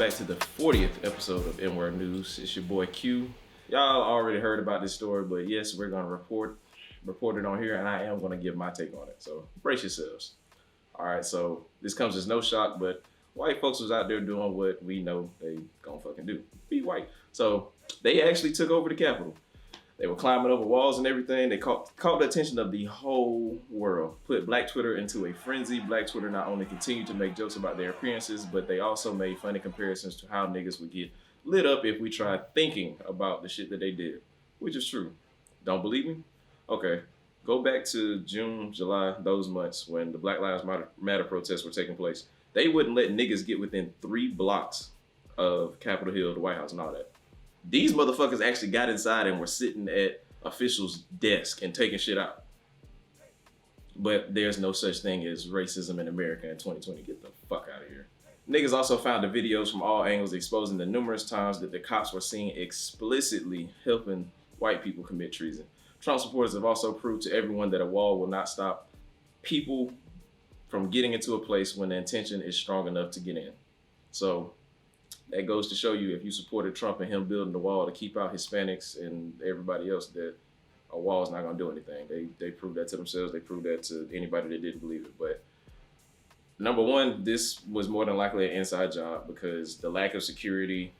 back to the 40th episode of Inword News. It's your boy Q. Y'all already heard about this story, but yes, we're gonna report it on here, and I am gonna give my take on it. So brace yourselves. All right, so this comes as no shock, but white folks was out there doing what we know they gonna fucking do: be white. So they actually took over the Capitol. They were climbing over walls and everything. They caught the attention of the whole world, put Black Twitter into a frenzy. Black Twitter not only continued to make jokes about their appearances, but they also made funny comparisons to how niggas would get lit up if we tried thinking about the shit that they did, which is true. Don't believe me? Okay, go back to June, July, those months when the Black Lives Matter protests were taking place. They wouldn't let niggas get within 3 blocks of Capitol Hill, the White House, and all that. These motherfuckers actually got inside and were sitting at officials' desk and taking shit out. But there's no such thing as racism in America in 2020. Get the fuck out of here. Niggas also found the videos from all angles exposing the numerous times that the cops were seen explicitly helping white people commit treason. Trump supporters have also proved to everyone that a wall will not stop people from getting into a place when the intention is strong enough to get in. So that goes to show you, if you supported Trump and him building the wall to keep out Hispanics and everybody else, that a wall is not going to do anything. They proved that to themselves. They proved that to anybody that didn't believe it. But number one, this was more than likely an inside job, because the lack of security,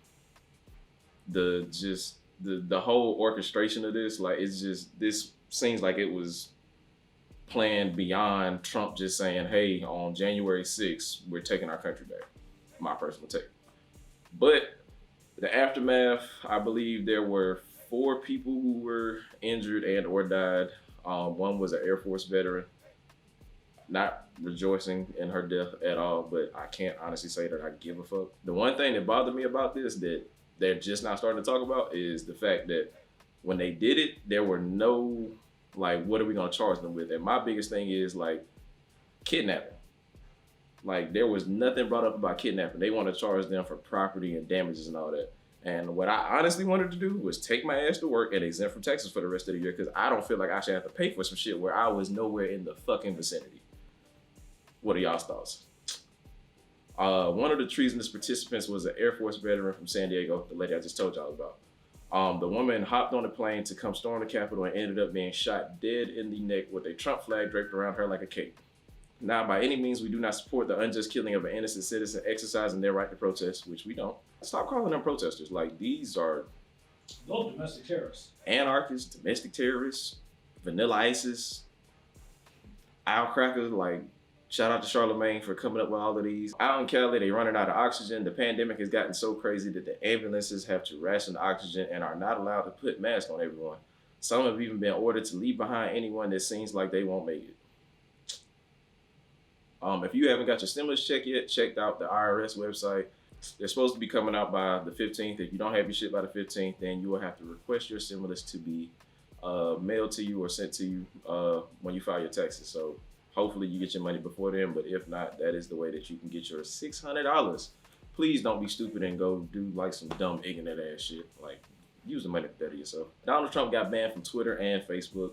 the whole orchestration of this, like, it's just, this seems like it was planned beyond Trump just saying, hey, on January 6th, we're taking our country back. My personal take. But the aftermath, I believe there were 4 people who were injured and or died. One was an Air Force veteran. Not rejoicing in her death at all, but I can't honestly say that I give a fuck. The one thing that bothered me about this that they're just not starting to talk about is the fact that when they did it, there were no, like, what are we gonna charge them with? And my biggest thing is, like, kidnapping. Like, there was nothing brought up about kidnapping. They want to charge them for property and damages and all that. And what I honestly wanted to do was take my ass to work and exempt from taxes for the rest of the year, because I don't feel like I should have to pay for some shit where I was nowhere in the fucking vicinity. What are y'all's thoughts? One of the treasonous participants was an Air Force veteran from San Diego, the lady I just told y'all about. The woman hopped on a plane to come storm the Capitol and ended up being shot dead in the neck with a Trump flag draped around her like a cape. Now, by any means, we do not support the unjust killing of an innocent citizen exercising their right to protest, which we don't. Stop calling them protesters. Like, these are those domestic terrorists, anarchists, domestic terrorists, vanilla ISIS, Cracker. Like, shout out to Charlemagne for coming up with all of these. Out in Cali, they running out of oxygen. The pandemic has gotten so crazy that the ambulances have to ration the oxygen and are not allowed to put masks on everyone. Some have even been ordered to leave behind anyone that seems like they won't make it. If you haven't got your stimulus check yet, check out the IRS website. They're supposed to be coming out by the 15th. If you don't have your shit by the 15th, then you will have to request your stimulus to be mailed to you or sent to you when you file your taxes. So hopefully you get your money before then, but if not, that is the way that you can get your $600. Please don't be stupid and go do like some dumb, ignorant ass shit. Like, use the money to better yourself. Donald Trump got banned from Twitter and Facebook.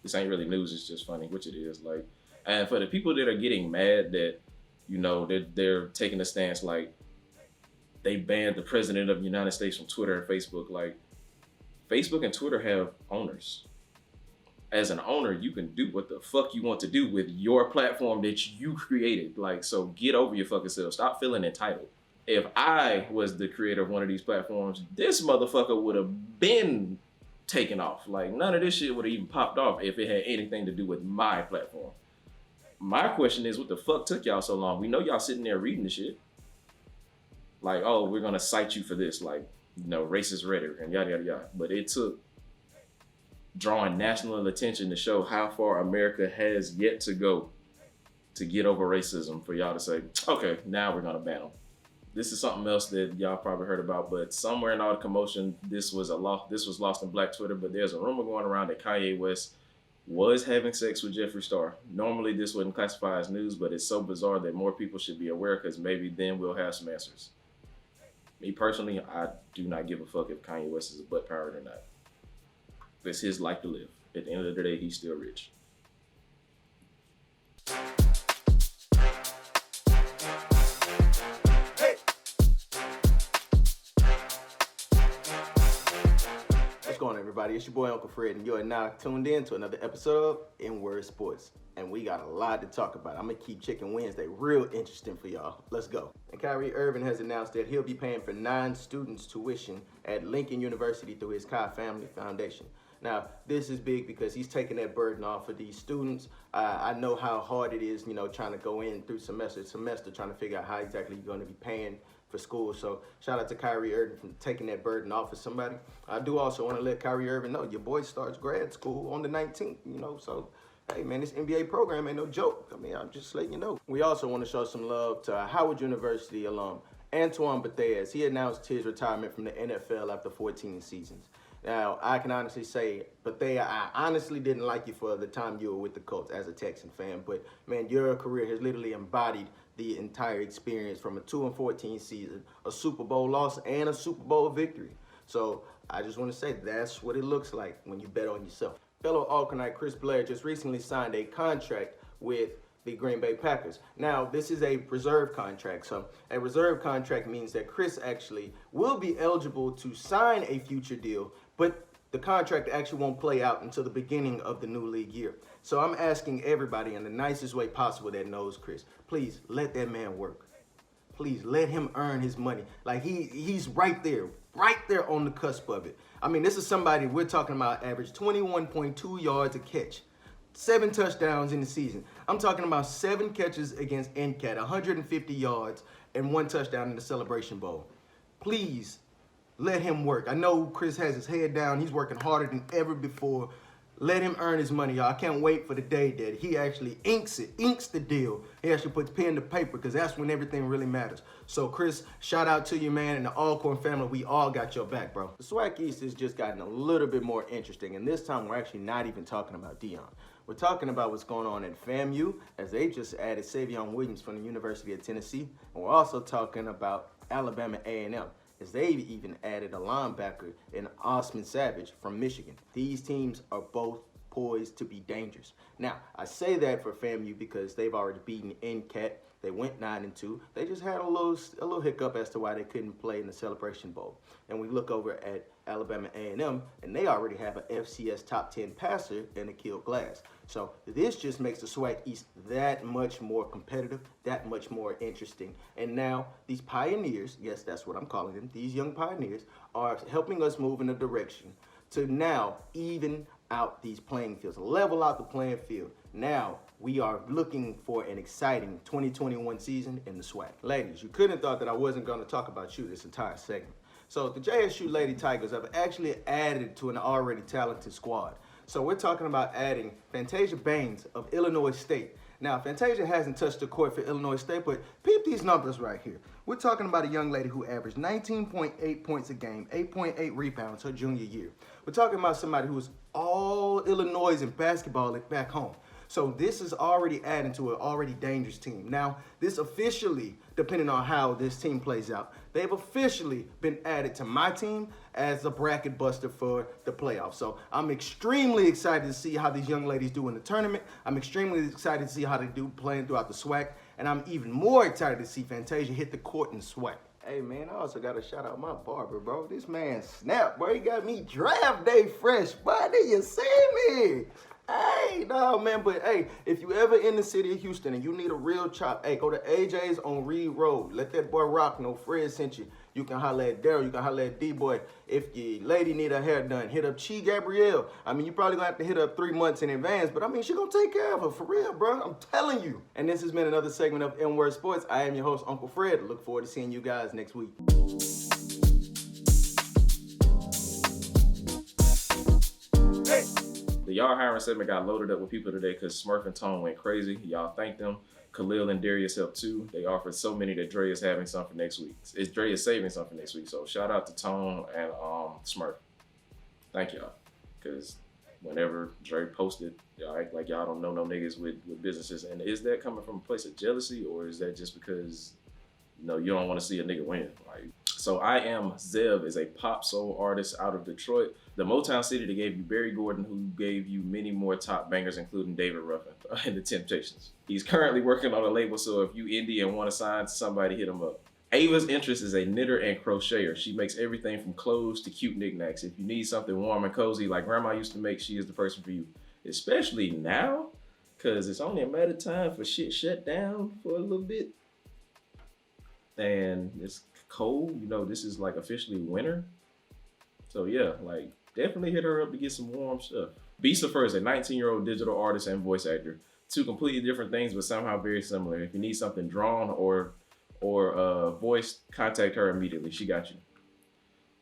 This ain't really news, it's just funny, which it is. Like, and for the people that are getting mad that, you know, they're taking a stance like they banned the president of the United States from Twitter and Facebook, like, Facebook and Twitter have owners. As an owner, you can do what the fuck you want to do with your platform that you created. Like, so get over your fucking self. Stop feeling entitled. If I was the creator of one of these platforms, this motherfucker would have been taken off. Like, none of this shit would have even popped off if it had anything to do with my platform. My question is, what the fuck took y'all so long? We know y'all sitting there reading the shit. Like, oh, we're gonna cite you for this, like, you know, racist rhetoric and yada, yada, yada. But it took drawing national attention to show how far America has yet to go to get over racism for y'all to say, okay, now we're gonna ban them. This is something else that y'all probably heard about, but somewhere in all the commotion, this was lost in Black Twitter, but there's a rumor going around that Kanye West was having sex with Jeffree Star. Normally this wouldn't classify as news, but it's so bizarre that more people should be aware, because maybe then we'll have some answers. Me personally, I do not give a fuck if Kanye West is a butt pirate or not. It's his life to live. At the end of the day, he's still rich. everybody? It's your boy Uncle Fred, and you are now tuned in to another episode of Inword Sports. And we got a lot to talk about. I'm going to keep Chicken Wednesday real interesting for y'all. Let's go. And Kyrie Irving has announced that he'll be paying for 9 students' tuition at Lincoln University through his Kai Family Foundation. Now, this is big because he's taking that burden off of these students. I know how hard it is, trying to go in through semester to semester, trying to figure out how exactly you're going to be paying for school. So shout out to Kyrie Irving for taking that burden off of somebody. I do also want to let Kyrie Irving know your boy starts grad school on the 19th, so hey man, this NBA program ain't no joke. I mean, I'm just letting you know. We also want to show some love to Howard University alum Antoine Bethea. He announced his retirement from the NFL after 14 seasons. Now, I can honestly say, Bethea, I honestly didn't like you for the time you were with the Colts as a Texan fan, but man, your career has literally embodied the entire experience from a 2-14 season, a Super Bowl loss, and a Super Bowl victory. So I just want to say that's what it looks like when you bet on yourself. Fellow Alcornite Chris Blair just recently signed a contract with the Green Bay Packers. Now, this is a reserve contract. So a reserve contract means that Chris actually will be eligible to sign a future deal, but the contract actually won't play out until the beginning of the new league year. So I'm asking everybody in the nicest way possible that knows Chris, please let that man work. Please let him earn his money. Like he's right there on the cusp of it. I mean, this is somebody we're talking about average 21.2 yards a catch, 7 touchdowns in the season. I'm talking about 7 catches against NCAT, 150 yards, and 1 touchdown in the Celebration Bowl. Please let him work. I know Chris has his head down. He's working harder than ever before. Let him earn his money, y'all. I can't wait for the day that he actually inks the deal. He actually puts pen to paper because that's when everything really matters. So, Chris, shout out to you, man, and the Alcorn family. We all got your back, bro. The SWAC East has just gotten a little bit more interesting, and this time we're actually not even talking about Dion. We're talking about what's going on at FAMU as they just added Savion Williams from the University of Tennessee, and we're also talking about Alabama A&M. As they've even added a linebacker in Osman Savage from Michigan. These teams are both poised to be dangerous. Now, I say that for FAMU because they've already beaten NCAT. They went 9-2. They just had a little hiccup as to why they couldn't play in the Celebration Bowl. And we look over at Alabama A&M, and they already have an FCS top 10 passer in Akil Glass. So this just makes the SWAC East that much more competitive, that much more interesting. And now these pioneers, yes, that's what I'm calling them, these young pioneers are helping us move in a direction to now even out these playing fields, level out the playing field. Now we are looking for an exciting 2021 season in the SWAC. Ladies, you couldn't have thought that I wasn't going to talk about you this entire segment. So the JSU Lady Tigers have actually added to an already talented squad. So we're talking about adding Fantasia Baines of Illinois State. Now, Fantasia hasn't touched the court for Illinois State, but peep these numbers right here. We're talking about a young lady who averaged 19.8 points a game, 8.8 rebounds her junior year. We're talking about somebody who was all Illinois in basketball back home. So this is already adding to an already dangerous team. Now, this officially, depending on how this team plays out, they've officially been added to my team as a bracket buster for the playoffs. So I'm extremely excited to see how these young ladies do in the tournament. I'm extremely excited to see how they do playing throughout the SWAC. And I'm even more excited to see Fantasia hit the court in SWAC. Hey, man, I also got to shout out my barber, bro. This man snap, bro. He got me draft day fresh. Boy, did you see me? Hey, no, man, but hey, if you ever in the city of Houston and you need a real chop, hey, go to AJ's on Reed Road. Let that boy rock know Fred sent you. You can holler at Daryl. You can holler at D-Boy. If your lady need her hair done, hit up Chi Gabrielle. I mean, you probably going to have to hit up 3 months in advance, but I mean, she going to take care of her, for real, bro. I'm telling you. And this has been another segment of Inword Sports. I am your host, Uncle Fred. Look forward to seeing you guys next week. The Y'all Hiring segment got loaded up with people today because Smurf and Tone went crazy. Y'all thank them. Khalil and Darius helped too. They offered so many that Dre is having some for next week. Dre is saving some for next week. So shout out to Tone and Smurf. Thank y'all. Because whenever Dre posted, y'all act like y'all don't know no niggas with businesses. And is that coming from a place of jealousy, or is that just because you don't want to see a nigga win? So I Am Zev is a pop soul artist out of Detroit, the Motown city that gave you Barry Gordon, who gave you many more top bangers, including David Ruffin and the Temptations. He's currently working on a label, so if you indie and want to sign to somebody, hit him up. Ava's interest is a knitter and crocheter. She makes everything from clothes to cute knickknacks. If you need something warm and cozy like grandma used to make, she is the person for you. Especially now, because it's only a matter of time for shit shut down for a little bit. And it's cold, you know, this is like officially winter. So yeah, like definitely hit her up to get some warm stuff. Bisa is a 19-year-old digital artist and voice actor. Two completely different things, but somehow very similar. If you need something drawn or voiced, contact her immediately. She got you.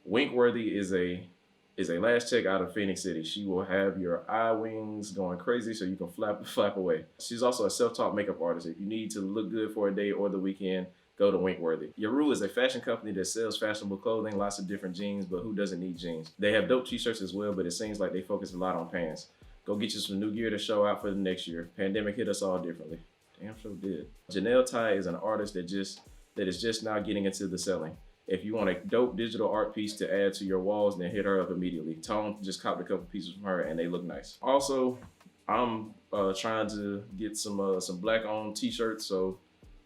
Winkworthy is a last check out of Phoenix City. She will have your eye wings going crazy so you can flap away. She's also a self-taught makeup artist. If you need to look good for a day or the weekend, go to Winkworthy. Yaru is a fashion company that sells fashionable clothing, lots of different jeans, but who doesn't need jeans? They have dope t-shirts as well, but it seems like they focus a lot on pants. Go get you some new gear to show out for the next year. Pandemic hit us all differently. Damn sure did. Janelle Ty is an artist that is just now getting into the selling. If you want a dope digital art piece to add to your walls, then hit her up immediately. Tone just copped a couple pieces from her and they look nice. Also, I'm trying to get some black-owned t-shirts, so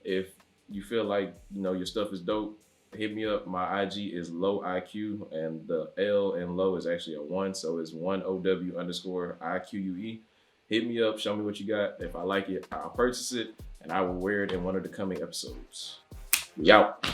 if you feel like, you know, your stuff is dope, hit me up. My IG is lowiq, and the L in low is actually a 1, so it's 1OW_IQUE. Hit me up, show me what you got. If I like it, I'll purchase it, and I will wear it in one of the coming episodes. We out.